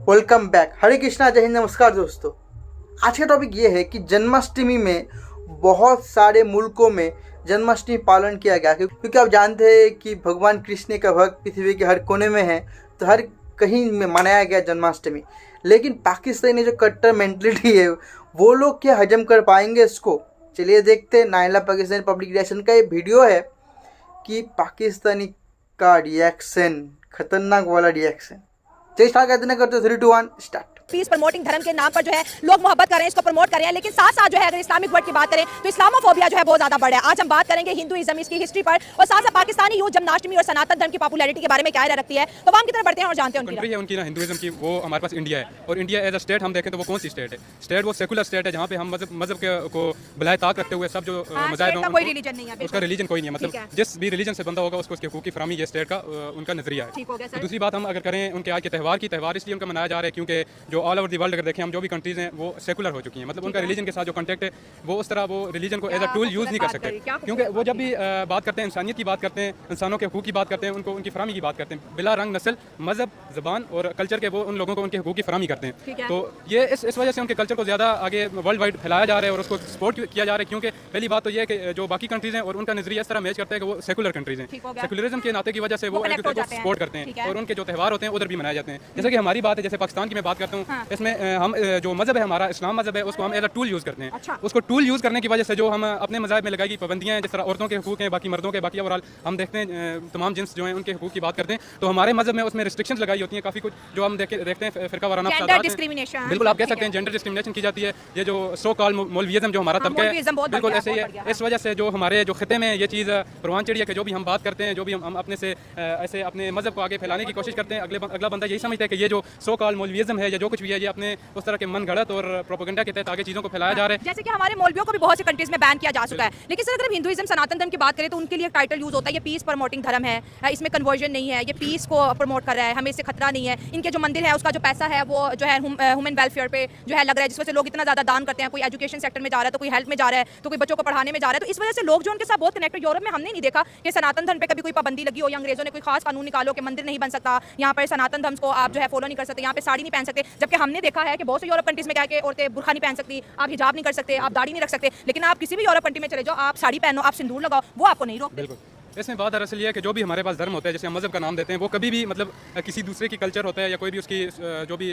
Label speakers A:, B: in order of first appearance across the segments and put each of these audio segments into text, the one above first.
A: Welcome back. हरे कृष्णा, जय हिंद, नमस्कार दोस्तों। आज का टॉपिक ये है कि जन्माष्टमी में बहुत सारे मुल्कों में जन्माष्टमी पालन किया गया, क्योंकि आप जानते हैं कि भगवान कृष्ण का भक्त पृथ्वी के हर कोने में है, तो हर कहीं में मनाया गया जन्माष्टमी। लेकिन पाकिस्तानी जो कट्टर मेंटलिटी है, वो लोग क्या हजम कर पाएंगे इसको? चलिए देखते हैं। नाइला पाकिस्तानी पब्लिक रिएक्शन का ये वीडियो है कि पाकिस्तानी का रिएक्शन, खतरनाक वाला रिएक्शन। चलिए स्टार्ट करते हैं, करते 3, 2, 1 स्टार्ट।
B: पीस प्रमोटिंग धर्म के नाम पर जो है लोग मोहब्बत कर रहे हैं, इसको प्रमोट कर रहे हैं, लेकिन साथ साथ जो है अगर इस्लामिक वर्ड की बात करें तो इस्लामोफोबिया जो है बहुत ज्यादा बढ़ा है। आज हम बात करेंगे हिंदुइज्म, इसकी हिस्ट्री पर, और साथ साथ पाकिस्तानी यूथ जन्माष्टमी और सनातन धर्म की पॉपुलैरिटी के बारे में क्या रखती है। तो हम की तरफ बढ़ते हैं और जानते हैं
C: उनकी ना हिंदुइज्म की, वो हमारे पास इंडिया है, और इंडिया एज अ स्टेट हम देखें तो वो कौन सी स्टेट है? स्टेट वो सेकुलर स्टेट है, जहाँ पे हम मजहब को बुलाए ताक रखते हुए सब जो मज़ाहिब हैं,
B: कोई रिलीजन नहीं है,
C: उसका रिलीजन कोई नहीं है। मतलब जिस भी रिलीजन से बंदा होगा उसको उसके हकूक़ की फराहमी ये स्टेट का उनका नजरिया है। दूसरी बात हम अगर करें उनके आज के त्यौहार इसलिए उनका मनाया जा रहा है क्योंकि जो ऑल ओवर दी वर्ल्ड अगर देखें हम जो भी कंट्रीज़ हैं वो सेकुलर हो चुकी हैं। मतलब उनका रिलीजन के साथ जो कॉन्टेक्ट है वो उस तरह वो रिलीजन को एज अ टूल यूज़ नहीं कर सकते, क्योंकि वो जब भी बात करते हैं इंसानियत की बात करते हैं, इंसानों के हकूक़ की बात करते हैं, उनको उनकी फराहमी की बात करते हैं, बिला रंग नस्ल मजहब ज़बान और कल्चर के वो उन लोगों को उनके हकूक़ की फराहमी करते हैं। तो ये इस वजह से उनके कल्चर को ज़्यादा आगे वर्ल्ड वाइड फैलाया जा रहा है और उसको सपोर्ट किया जा रहा है। क्योंकि पहली बात तो ये है कि जो बाकी कंट्रीज़ हैं और उनका नजरिया इस तरह मैच करता है कि वो सेकुलर कंट्रीज़ हैं, सेकुलरिज्म के नाते की वजह से वो एक दूसरे को सपोर्ट करते हैं और उनके जो त्यौहार होते हैं उधर भी मनाए जाते हैं। जैसे कि हमारी बात है, जैसे पाकिस्तान की मैं बात करता हूँ, इसमें हम जो मजहब है हमारा इस्लाम मजहब है, उसको हम एज अ टूल यूज़ करते हैं। उसको टूल यूज़ करने की वजह से जो हम अपने मज़ाहिब में लगाई गई पाबंदियाँ हैं, जिस तरह औरतों के हकूक़ हैं, बाकी मर्दों के, बाकी ओवरऑल हम देखते हैं तमाम जिन्स जो हैं उनके हकूक़ की बात करते हैं, तो हमारे मजहब में उसमें रिस्ट्रिक्शंस लगाई होती हैं काफ़ी कुछ, जो हम देखते हैं फ़िरका वाराना डिस्क्रिमिनेशन, बिल्कुल आप कह सकते हैं जेंडर डिस्क्रिमिनेशन की जाती है। ये जो सो कॉल मौलविय्ज़म जो हमारा तबका है, बिल्कुल ऐसे ही है। इस वजह से जो हमारे जो खिते में ये चीज़ परवान चढ़ी है कि जो भी हम बात करते हैं, जो भी हम अपने से ऐसे अपने मजहब को आगे फैलाने की कोशिश करते हैं, अगला बंदा यही समझता है कि ये जो सो कॉल मौलविय्ज़म है या जो कुछ भी है, ये अपने उस तरह के मन गढ़त और प्रोपेगेंडा के तहत आगे चीज़ों को फैलाया जा रहा है।
B: जैसे कि हमारे मौलवियों को भी बहुत सी कंट्रीज में बैन किया जा चुका है। लेकिन सर अगर हिंदुइज्म सनातन धर्म की बात करें तो उनके लिए एक टाइटल यूज होता है, ये पीस प्रमोटिंग धर्म है, इसमें कन्वर्जन नहीं है, ये पीस को प्रमोट कर रहा है, हमें इससे खतरा नहीं है। इनके जो मंदिर है उसका जो पैसा है वो जो है ह्यूमन वेलफेयर पे जो है लग रहा है, जिस वजह से लोग इतना ज्यादा दान करते हैं। कोई एजुकेशन सेक्टर में जा रहा है, तो कोई हेल्थ में जा रहा है, तो कोई बच्चों को पढ़ाने में जा रहा है। तो इस वजह से लोग जो उनके साथ बहुत कनेक्टेड। यूरोप में हमने नहीं देखा कि सनातन धर्म पे कभी कोई पाबंदी लगी हो या अंग्रेजों ने कोई खास कानून निकालो कि मंदिर नहीं बन सकता, यहाँ पर सनातन धर्म को आप जो है फॉलो नहीं कर सकते, यहाँ पे साड़ी नहीं पहन सकते। जबकि हमने देखा है कि बहुत से यूरोप कंट्रीज में क्या कि औरतें बुर्खा नहीं पहन सकती, आप हिजाब नहीं कर सकते, आप दाढ़ी नहीं रख सकते। लेकिन आप किसी भी यूरोप कंट्री में चले जाओ, आप साड़ी पहनो, आप सिंदूर लगाओ, वो आपको नहीं रोकते।
C: इसमें बात दरअसल ये है कि जो भी हमारे पास धर्म होता है, जैसे हम मज़हब का नाम देते हैं, वो कभी भी मतलब किसी दूसरे की कल्चर होता है या कोई भी उसकी जो भी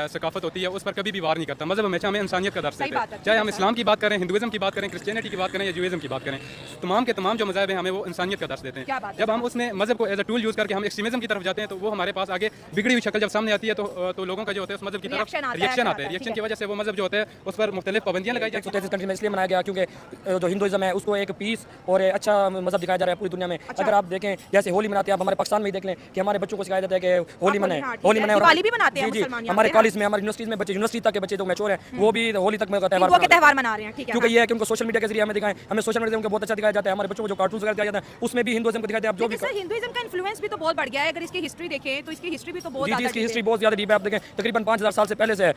C: सकाफत होती है उस पर कभी भी वार नहीं करता। मज़हब हमेशा हमें इंसानियत का दर्ज देता है, चाहे हम इस्लाम की बात करें, हिंदुइज्म की बात करें, क्रिश्चियनिटी की बात करें या जूइज्म की बात करें, तमाम के तमाम जो मज़हब हैं हमें वो इंसानियत का दर्ज देते हैं। जब हम उसमें मज़हब को एज अ टूल यूज़ करके हम एक्सट्रीमिज्म की तरफ जाते हैं तो वो हमारे पास आगे बिगड़ी हुई शक्ल जब सामने आती है तो लोगों का जो होता है उस मज़हब की तरफ रिएक्शन आता है। रिएक्शन की वजह से वो मज़हब जो होता है उस पर मुख्तलिफ पाबंदियाँ लगाई जाती हैं।
D: कंट्री में इसलिए मनाया गया क्योंकि जो हिंदुइज्म है उसको एक पीस और अच्छा मज़हब दिखाया जा रहा है पूरी दुनिया में। अगर आप देखें जैसे होली मनाते हैं, आप हमारे पाकिस्तान में ही देख लें कि हमारे बच्चों को सिखाया जाता है कि होली मनाएं, होली मनाएं। और
B: दिवाली भी मनाते हैं मुसलमान,
D: हमारे कॉलेज में, हमारी यूनिवर्सिटीज में बच्चे, यूनिवर्सिटी तक के बच्चे जो मैच्योर हैं वो भी होली तक में त्यौहार
B: मना रहे हैं। ठीक है,
D: क्योंकि ये है कि उनको सोशल मीडिया के जरिए हमें दिखाएं, हमें सोशल मीडिया उनको बहुत अच्छा दिखाया जाता है। हमारे बच्चों को जो कार्टून वगैरह दिखाया जाता है उसमें भी हिंदुइज्म को दिखाते हैं। आप जो भी
B: हिंदुइज्म का इन्फ्लुएंस भी तो बहुत बढ़ गया है। अगर इसकी हिस्ट्री देखें तो इसकी हिस्ट्री भी तो बहुत ज्यादा,
D: इसकी हिस्ट्री बहुत ज्यादा डीप है। आप देखें तकरीबन 5000 साल से पहले से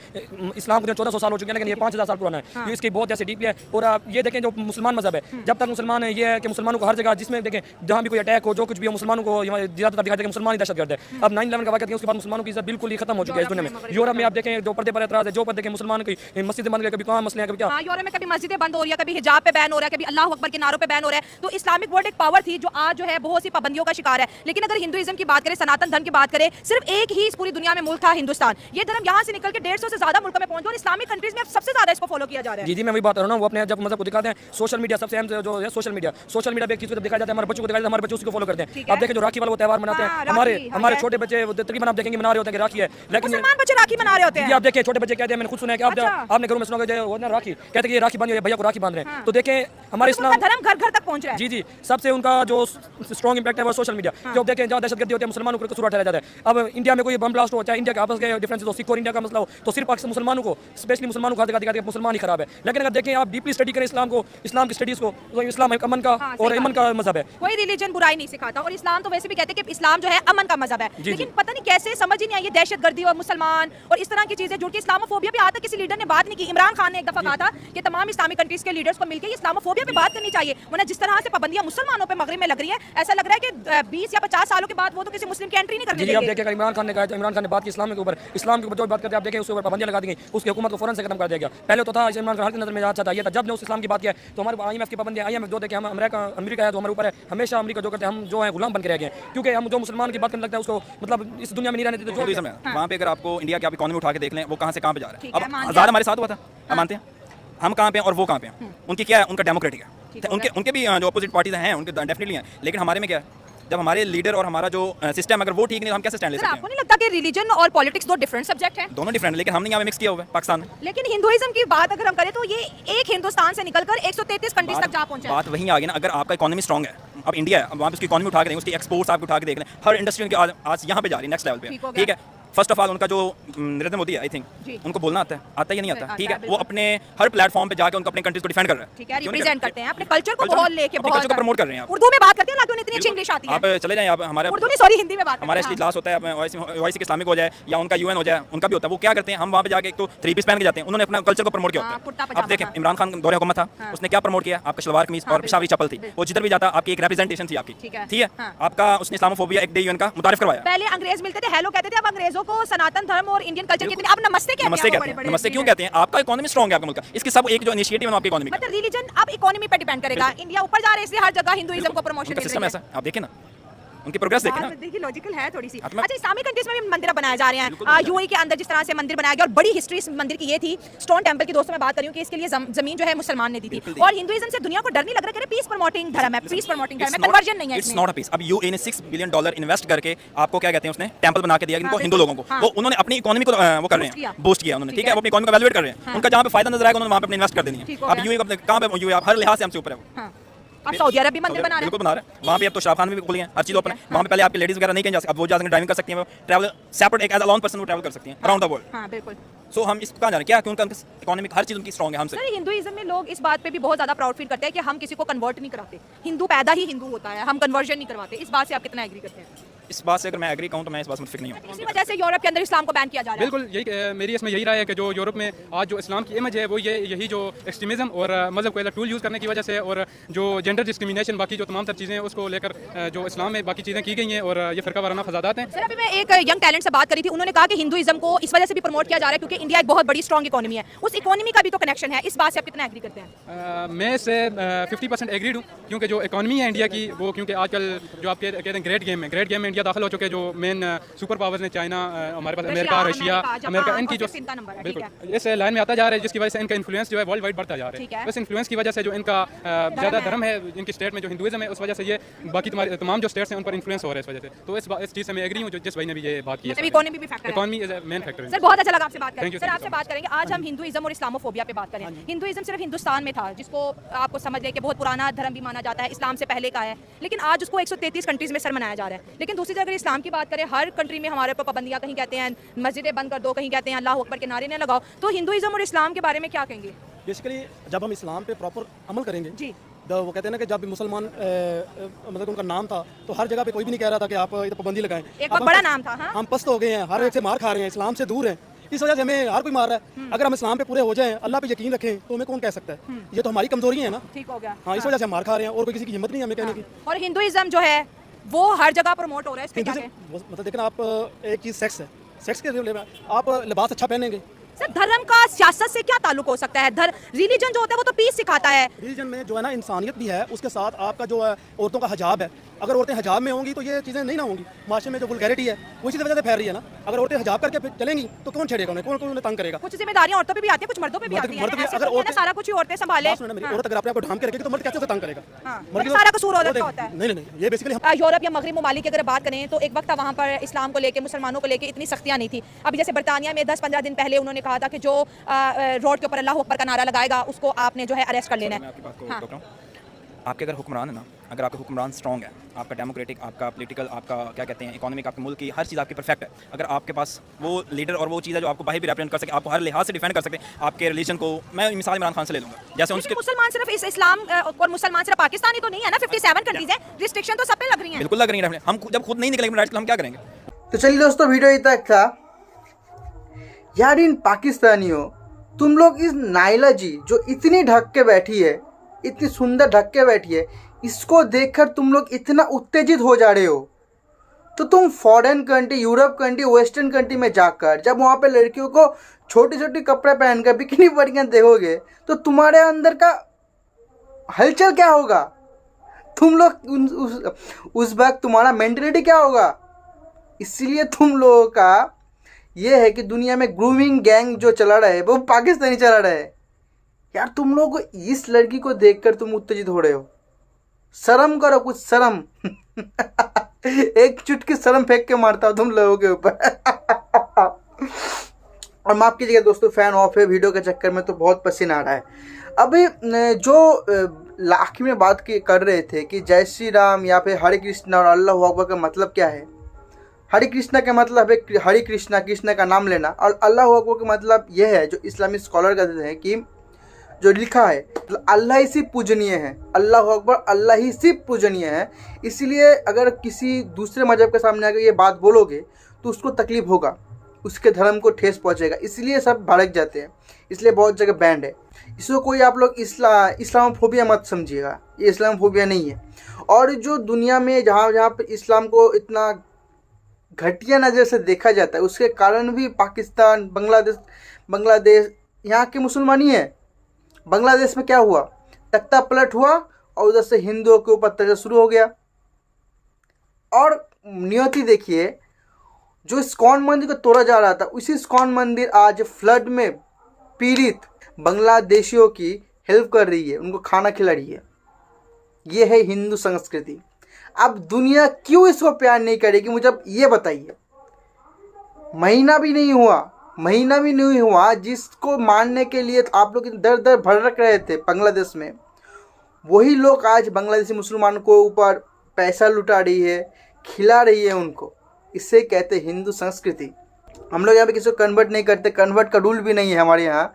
D: इस्लाम को 1400 साल हो चुके हैं, लेकिन ये 5000 साल पुराना है। इसकी बहुत जैसे डीप है। और आप ये देखें जो मुसलमान मजहब है, जब तक मुसलमान है, ये है कि मुसलमानों को हर जगह जिसमें देखें जहाँ भी कोई अटैक हो, जो कुछ भी हो, मुसलमानों को ज्यादातर दिखाया जाता है मुसलमान ही दहशतगर्द है। अब 9/11 का वाक़या है, उसके बाद मुसलमानों की इज्जत बिल्कुल ही खत्म हो चुकी है इस दुनिया में। यूरोप में आप देखें जो पर्दे पर एतराज़ है, जो पर्दे के मुसलमान की मस्जिदें बंद गई, कभी कहाँ मसले हैं, कभी क्या।
B: यूरोप में कभी मस्जिदें बंद हो रही है, कभी हिजाब पे बैन हो रहा है, कभी अल्लाह अकबर के नारों पे बैन हो रहा है। तो इस्लामिक वर्ल्ड एक पावर थी जो आज जो है बहुत सी पाबंदियों का शिकार है। लेकिन अगर हिंदुइज्म की बात करें, सनातन धर्म की बात करें, सिर्फ एक ही इस पूरी दुनिया में मुल्क था, हिंदुस्तान। ये धर्म यहाँ से निकल के 150 से ज्यादा मुल्कों में पहुंच गया और इस्लामिक कंट्रीज में सबसे ज्यादा इसको फॉलो किया जा रहा है।
D: जी मैं वही बात कर रहा हूँ, वो अपने जब मजहब को दिखाते हैं। सोशल मीडिया सबसे अहम जो है सोशल मीडिया पे एक चीज को दिखाया जाता है, हमारे बच्चों को दिखाया जाता है, हमारे बच्चे उसी को फॉलो करते हैं। अब देखें जो राखी वाला वो त्यौहार मनाते हैं, हमारे छोटे बच्चे तकरीबन आप देखेंगे मना रहे होते हैं कि राखी है, लेकिन
B: मुसलमान बच्चे राखी मना रहे होते हैं।
D: आप देखिए छोटे बच्चे कहते हैं, मैंने खुद सुना है कि आपने घरों में सुना होगा राखी, कहते हैं कि राखी बांध भैया को राखी बांध रहे हैं। तो देखें हमारे इस्लाम
B: धर्म घर घर तक पहुंच रहा है।
D: जी सबसे उनका जो स्ट्रॉन्ग इंपैक्ट है वो सोशल मीडिया। जो देखें जहाँ दहशतगर्दी होती है मुसलमानों को कसूर ठहराया जाता है। अब इंडिया में कोई बम ब्लास्ट हो, चाहे इंडिया के आपस के डिफरेंस हो, सिख और इंडिया का मसला हो, तो सिर्फ मुसलमानों को, स्पेशली मुसलमानों को दिखाते हैं मुसलमान ही खराब है। लेकिन अगर देखें आप डीपली स्टडी करें इस्लाम को, इस्लाम की स्टडीज को, तो इस्लाम अमन का और ईमान का मजहब है।
B: कोई रिलीजन बुराई नहीं सिखाता, और इस्लाम तो वैसे भी कहते हैं कि इस्लाम जो है अमन का मजहब है। लेकिन पता नहीं कैसे समझ ही नहीं आई दहशतगर्दी और मुसलमान और इस तरह की चीजें जुड़ के इस्लामोफोबिया भी आता। किसी लीडर ने बात नहीं की, इमरान खान ने एक दफा कहा था कि तमाम इस्लामिक कंट्रीज के लीडर्स को मिलकर इस्लामोफोबिया पे बात करनी चाहिए, वरना जिस तरह से पाबंदियां मुसलमानों पे मगरिब में लग रही है, ऐसा लग रहा है कि 20 या 50 सालों के बाद वो तो किसी मुस्लिम की एंट्री नहीं करने
D: जी, आप
B: देंगे।
D: देखिए इमरान खान ने कहा, तो इमरान खान ने बात की इस्लाम के ऊपर जो बात करते हैं आप देखें उसके ऊपर पाबंदियां लगा दी गई, उसकी हुकूमत को फौरन से खत्म कर दिया गया। पहले तो था इमरान खान की नजर में अच्छा था, ये था जब ने उस इस्लाम की बात किया तो हमारे IMF की पाबंदियां, IMF जो देखे हम अमेरिका है तो हमारे ऊपर है, हमेशा अमेरिका जो करते हैं हम जो है गुलाम बन के रह गए, क्योंकि हम जो मुसलमान की बात करने लगता है उसको मतलब इस दुनिया में नहीं रहने देते।
E: जो समय वहाँ पे अगर आपको इंडिया की आप इकोनॉमी उठा के देख लें, वो कहाँ से कहाँ पे जा रहा है।
B: ठीक है,
E: अब
B: मान
E: आज़ाद हमारे साथ हुआ था, हम मानते हैं, हम कहाँ पे हैं और वो कहाँ पे हैं। उनकी क्या है, उनका डेमोक्रेटिक है, उनके भी जो अपोजिट पार्टीज हैं उनके डेफिनेटली हैं, लेकिन हमारे में क्या है, जब हमारे लीडर और हमारा जो सिस्टम अगर वो ठीक नहीं तो हम कैसे स्टैंड ले
B: सर
E: सकते
B: आपको
E: हैं।
B: नहीं लगता कि रिलीजन और पॉलिटिक्स दो डिफरेंट सब्जेक्ट हैं?
E: दोनों डिफरेंट, लेकिन हमने यहाँ पे मिक्स किया हुआ है पाकिस्तान में।
B: लेकिन हिंदुइज्म की बात अगर हम करें तो ये एक हिंदुस्तान से निकलकर 133 कंट्रीज तक जा पहुंचा है।
E: बात वहीं आ गई ना, अगर आपका इकोनॉमी स्ट्रॉन्ग है, अब इंडिया है, अब वहाँ पे उसकी इकोनॉमी उठा के दें, उसकी एक्सपोर्ट्स आप उठा के देख लें, हर इंडस्ट्री उनकी आज यहाँ पे जा रही है, नेक्स्ट लेवल पे, ठीक है। फर्स्ट ऑफ ऑल उनका जो नरेंद्र मोदी है, आई थिंक उनको बोलना आता है या नहीं आता, ठीक है। वो अपने हर प्लेटफॉर्म पे जाके उनको अपने कंट्रीज को डिफेंड कर रहे हैं,
B: ठीक है, रिप्रेजेंट करते हैं अपने कल्चर को बहुत लेके बहुत
E: कल्चर को प्रमोट कर रहे हैं।
B: उर्दू में बात करते हैं ना, तो इतनी अच्छी इंग्लिश आती है।
E: आप चले जाएं, आप हमारे
B: उर्दू नहीं सॉरी हिंदी में बात
E: हमारा इसकी क्लास होता है, OIC इस्लामिक हो जाए या उनका UN हो जाए, उनका भी होता है। वो क्या करते हैं, हम वहाँ पे जाके एक तो 3 पीस पहन के जाते हैं, उन्होंने अपना कल्चर को प्रमोट किया होता है। अब देखें इमरान खान दौरे हुकूमत था, उसने क्या प्रमोट किया, आपका शलवार कमीज और पेशावरी चप्पल थी, वो जिधर भी जाता आपकी एक रिप्रेजेंटेशन थी आपकी, ठीक है। आपका उसने इस्लामोफोबिया एक डे UN का मुतारिफ करवाया।
B: पहले अंग्रेज मिलते थे हेलो कहते थे, अब अंग्रेजों को सनातन धर्म और इंडियन कल्चर की अब नमस्ते कहते हैं।
E: नमस्ते क्यों कहते हैं, आपका इकोनॉमी स्ट्रॉन्ग है आपका मुल्क का, इसके सब एक जो इनिशिएटिव है आपकी इकोनॉमी का।
B: मतलब रिलीजन अब इकोनॉमी पे डिपेंड करेगा, इंडिया ऊपर जा रहा है इसलिए हर जगह हिंदुइज्म को प्रमोशन मिल रही है।
E: सिस्टम ऐसा आप देखें ना, उनकी प्रोग्रेस देखें ना।
B: देखिए लॉजिकल है थोड़ी सी।
E: अच्छा,
B: अच्छा इस्लामिक कंट्रीज में भी मंदिर बनाए जा रहे हैं, यूएई के अंदर जिस तरह से मंदिर बनाया गया और बड़ी हिस्ट्री इस मंदिर की ये थी, स्टोन टेंपल की दोस्तों मैं बात कर रही हूं कि इसके लिए जमीन जो है मुसलमान ने दी थी, और हिंदुइज्म से दुनिया को डर नहीं लग रहा कि पीस प्रमोटिंग धर्म है, पीस प्रमोटिंग धर्म है, कन्वर्जन नहीं है
E: इट्स नॉट अ पीस। अब UAE ने $6 बिलियन इन्वेस्ट करके आपको क्या कहते हैं, उसने टेंपल बना के दिया इनको हिंदू लोगों को, वो उन्होंने अपनी इकोनॉमी को वो कर रहे हैं, बूस्ट किया उन्होंने, ठीक है। वो अपनी इकोनॉमी को वैल्यूएट कर रहे हैं, उनका जहां पे फायदा नजर आएगा उन्होंने वहां पे अपनी इन्वेस्ट कर देनी है। अब UAE कहां पे, UAE हर लिहाज से हमसे ऊपर है वो।
B: अब सऊदी अरब भी मंदिर बना रहा है,
E: बिल्कुल बना रहा है, वहाँ पे अब तो शराब खाने भी खुल गए हैं, हर चीज़ ओपन है। वहाँ पे पहले आपकी लेडीज वगैरह नहीं कहीं जा सकती, अब वो जा सकते, ड्राइविंग कर सकती हैं, ट्रैवल सेपरेट एक एज अ लॉन पर्सन वो ट्रैवल कर सकती हैं अराउंड द वर्ल्ड।
B: हां बिल्कुल।
E: सो हम इसको कहाँ जा रहे हैं, क्या क्यों उनका इकोनॉमिक हर चीज़ उनकी स्ट्रॉन्ग है हमसे।
B: सर हिंदुइज्म में लोग इस बात पे भी बहुत ज्यादा प्राउड फील करते हैं कि हम किसी को कन्वर्ट नहीं कराते, हिंदू पैदा ही हिंदू होता है, हम कन्वर्जन नहीं करवाते। इस बात से आप कितना एग्री करते हैं?
E: इस बात से अगर मैं एग्री कहूँ तो मैं इस बात से मुतफिक नहीं हूँ।
B: इसी वजह से यूरोप के अंदर इस्लाम को बैन किया जा रहा है।
C: बिल्कुल यही मेरी इसमें यही राय है कि जो यूरोप में आज जो इस्लाम की इमेज है वो यही जो एक्सट्रीमिज्म और मज़हब को एज अ टूल यूज़ करने की वजह से, और जो जेंडर डिस्क्रिमिनेशन बाकी जो तमाम तर चीज़ें उसको लेकर जो इस्लाम में बाकी चीज़ें की गई हैं और ये फ़िरका वाराना फसादात हैं।
B: सर अभी मैं एक यंग टैलेंट से बात करी थी, उन्होंने कहा कि हिंदुइज्म को इस वजह से भी प्रमोट किया जा रहा है क्योंकि इंडिया एक बहुत बड़ी स्ट्रॉन्ग इकोनॉमी है, उस इकोनॉमी का भी तो कनेक्शन है। इस बात से आप कितना एग्री करते हैं?
C: मैं इससे 50% एग्रीड हूँ, क्योंकि जो इकॉनमी है इंडिया की वो, क्योंकि आजकल जो आप कहते हैं ग्रेट गेम में इंडिया दाखिल हो चुके हैं, जो मेन सुपर पावर्स ने, चाइना, हमारे पास अमेरिका, रशिया, अमेरिका, इनकी जो बिल्कुल इस लाइन में आता जा रहा है, जिसकी वजह से इनका इन्फ्लुएंस जो है वर्ल्ड वाइड बढ़ता जा रहा है। इस इन्फ्लुएंस की वजह से जो इनका ज़्यादा धर्म है, इनकी स्टेट में जो हिंदुइज्म है, उस वजह से ये बाकी तमाम जो स्टेट्स हैं उन पर इन्फ्लुएंस हो रहा है इस वजह से। तो इस चीज़ से मैं एग्री हूँ जो जिस भाई ने भी ये बात की है,
B: इकोनॉमी भी फैक्टर है,
C: इकोनॉमी इज मेन फैक्टर है।
B: सर बहुत अच्छा लगा आपसे बात करके। सर आपसे बात करेंगे आज हम हिंदुइज्म और इस्लामोफोबिया पे बात करें। हिंदुइज्म सिर्फ हिंदुस्तान में था, जिसको आपको समझ गए कि बहुत पुराना धर्म भी माना जाता है, इस्लाम से पहले का है, लेकिन आज उसको 133 कंट्रीज में सर मनाया जा रहा है। लेकिन दूसरी तरफ अगर इस्लाम की बात करें, हर कंट्री में हमारे ऊपर पाबंदियां, कहीं कहते हैं मस्जिदें बंद कर दो, कहीं कहते हैं अल्लाह अकबर के नारे न लगाओ। तो हिंदुइज्म और इस्लाम के बारे में क्या कहेंगे?
F: बेसिकली जब हम इस्लाम पे प्रॉपर अमल करेंगे
B: जी,
F: वो कहते हैं ना कि जब मुसलमान मतलब उनका नाम था तो हर जगह पे कोई भी नहीं कह रहा था कि आप इधर पाबंदी लगाएं।
B: एक बहुत बड़ा नाम था। हाँ?
F: हम पस्त हो गए हैं, हर एक से मार खा रहे हैं, इस्लाम से दूर हैं, इस वजह से हमें हर कोई मार रहा है। अगर हम इस्लाम पे पूरे हो जाएं, अल्लाह पे यकीन रखें, तो हमें कौन कह सकता है? ये तो हमारी कमजोरी है ना।
B: ठीक हो गया।
F: हाँ, इस वजह से हम मार खा रहे हैं और कोई किसी की हिम्मत नहीं है हमें कहने की।
B: और हिंदुइज्म जो है वो हर जगह प्रमोट हो रहा है, इस पे क्या कहें?
F: मतलब देखना आप एक चीज़ सेक्स है, सेक्स के लिए आप लिबास अच्छा पहनेंगे।
B: सर धर्म का सियासत से क्या ताल्लुक हो सकता है? रिलीजन जो होता है वो तो पीस सिखाता है।
F: रिलीजन में जो है ना इंसानियत भी है, उसके साथ आपका जो है औरतों का हिजाब है। अगर औरतें हिजाब में होंगी तो ये चीज़ें नहीं ना होंगी। माशरे में जो वल्गैरिटी है वो इसी वजह से फैल रही है ना। अगर औरतें हिजाब करके चलेंगी तो कौन छेड़ेगा उन्हें, कौन उन्हें तंग करेगा?
B: कुछ जिम्मेदारियां औरतों पे भी आती है, कुछ मर्दों पे भी आती है। अगर औरतें सारा कुछ ही औरतें संभाले,
F: औरत अगर अपने आप को ढांप के रखेगी तो मर्द कैसे उसे तंग करेगा?
B: सारा कसूर औरत का होता है।
F: नहीं, ये बेसिकली
B: यूरोप या मगरिब ममालिक की अगर बात करें तो एक वक्त था वहाँ पर इस्लाम को लेकर, मुसलमानों को लेकर इतनी सख्तियाँ नहीं थी। अभी जैसे बरतानिया में 10-15 दिन पहले उन्होंने कहा था कि जो रोड के ऊपर अल्लाह अकबर का नारा लगाएगा उसको आपने जो है अरेस्ट कर लेना है।
E: आपके अगर हुक्मरान है ना, अगर आपका हुक्मरान स्ट्रॉन्ग है, आपका डेमोक्रेटिक, आपका पॉलिटिकल, आपका क्या कहते हैं इकोनॉमिक, आपके मुल्क की हर चीज़ आपकी परफेक्ट है, अगर आपके पास वो लीडर और वो चीज़ है जो आपको बाहर भी रिप्रेजेंट कर सके, आपको हर लिहाज से डिफेंड कर सकते हैं, आपके रिलीजन को। मैं मिसाल इमरान खान से ले लूँगा, जैसे उनके
B: मुसलमान सिर्फ इस इस्लाम और मुसलमान सिर्फ पाकिस्तानी तो नहीं है ना, 57 कंट्रीज है, रिस्ट्रिक्शन तो सब पे लग रही है।
E: बिल्कुल लग रही है। हम जब खुद नहीं निकलेंगे राइट, हम क्या करेंगे?
A: तो चलिए दोस्तों, वीडियो ये तक था। यार इन पाकिस्तानियों, तुम लोग इस नाइला जी जो इतनी ढक के बैठी है, इतनी सुंदर ढक के बैठी है, इसको देखकर तुम लोग इतना उत्तेजित हो जा रहे हो। तो तुम foreign country, Europe country, western country में जाकर जब वहाँ पे लड़कियों को छोटे छोटे कपड़े पहनकर बिकिनी बनियान देखोगे तो तुम्हारे अंदर का हलचल क्या होगा? तुम लोग उस वक्त तुम्हारा मेंटलिटी क्या होगा? इसलिए तुम लोगों का ये है कि दुनिया में ग्रूमिंग गैंग जो चला रहा है वो पाकिस्तानी चला रहा है। यार तुम लोग इस लड़की को देखकर तुम उत्तेजित हो रहे हो। शर्म करो, कुछ शर्म। एक चुटकी शर्म फेंक के मारता हूँ तुम लोगों के ऊपर। और माफ कीजिएगा दोस्तों, फैन ऑफ है वीडियो के चक्कर में, तो बहुत पसीना आ रहा है। अभी जो आखिर में बात कर रहे थे कि जय श्री राम या फिर हरे कृष्णा और अल्लाह अकबर का मतलब क्या है। हरे कृष्णा का मतलब है हरे कृष्णा, कृष्णा का नाम लेना, और अल्लाह अकबर का मतलब यह है जो इस्लामिक स्कॉलर कहते हैं कि जो लिखा है अल्लाह ही सिर्फ पूजनीय है, अल्लाह अकबर अल्लाह ही सिर्फ पूजनीय है। इसलिए अगर किसी दूसरे मजहब के सामने आकर ये बात बोलोगे तो उसको तकलीफ होगा, उसके धर्म को ठेस पहुंचेगा, इसलिए सब भड़क जाते हैं, इसलिए बहुत जगह बैंड है। इसको कोई आप लोग इस्लामोफोबिया मत समझिएगा, ये इस्लामोफोबिया नहीं है। और जो दुनिया में जहाँ जहाँ पे इस्लाम को इतना घटिया नज़र से देखा जाता है उसके कारण भी पाकिस्तान, बांग्लादेश यहाँ के मुसलमान ही है। बांग्लादेश में क्या हुआ, तख्ता पलट हुआ और उधर से हिंदुओं के ऊपर तजस्सुस शुरू हो गया। और नियति देखिए, जो इस्कॉन मंदिर को तोड़ा जा रहा था, उसी इस्कॉन मंदिर आज फ्लड में पीड़ित बांग्लादेशियों की हेल्प कर रही है, उनको खाना खिला रही है। ये है हिंदू संस्कृति। अब दुनिया क्यों इसको प्यार नहीं करेगी, मुझे अब ये बताइए। महीना भी नहीं हुआ जिसको मारने के लिए आप लोग दर दर भड़क रहे थे बांग्लादेश में, वही लोग आज बांग्लादेशी मुसलमानों को ऊपर पैसा लुटा रही है, खिला रही है उनको। इससे कहते हैं हिंदू संस्कृति। हम लोग यहाँ पे किसी को कन्वर्ट नहीं करते, कन्वर्ट का रूल भी नहीं है हमारे यहाँ,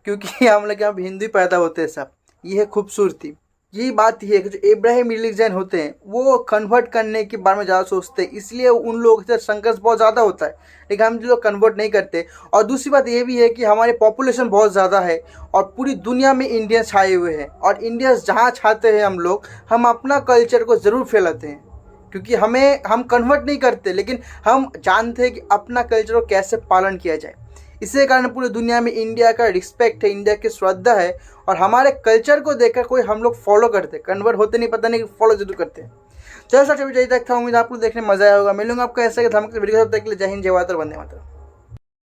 A: क्योंकि हम लोग यहाँ पे हिंदू पैदा होते हैं सब। ये है खूबसूरती। यही बात ये है कि जो इब्राहिम रिलीजन होते हैं वो कन्वर्ट करने के बारे में ज़्यादा सोचते हैं, इसलिए उन लोगों के साथ संघर्ष बहुत ज़्यादा होता है, लेकिन हम जो लोग कन्वर्ट नहीं करते। और दूसरी बात ये भी है कि हमारी पॉपुलेशन बहुत ज़्यादा है और पूरी दुनिया में इंडियंस छाए हुए हैं, और इंडियंस जहाँ छाते हैं हम अपना कल्चर को ज़रूर फैलाते हैं, क्योंकि हम कन्वर्ट नहीं करते, लेकिन हम जानते हैं कि अपना कल्चर को कैसे पालन किया जाए। इसी कारण पूरी दुनिया में इंडिया का रिस्पेक्ट है, इंडिया की श्रद्धा है, और हमारे कल्चर को देखकर कोई हम लोग फॉलो करते, कन्वर्ट होते नहीं पता नहीं, फॉलो जरूर करते हैं। चलो सर, वीडियो तक था, उम्मीद आपको देखने में मजा आया होगा। मिलूंगा आपको ऐसे धमक वीडियो, तब तक के लिए जय हिंद, जय भारत, वंदे मातरम।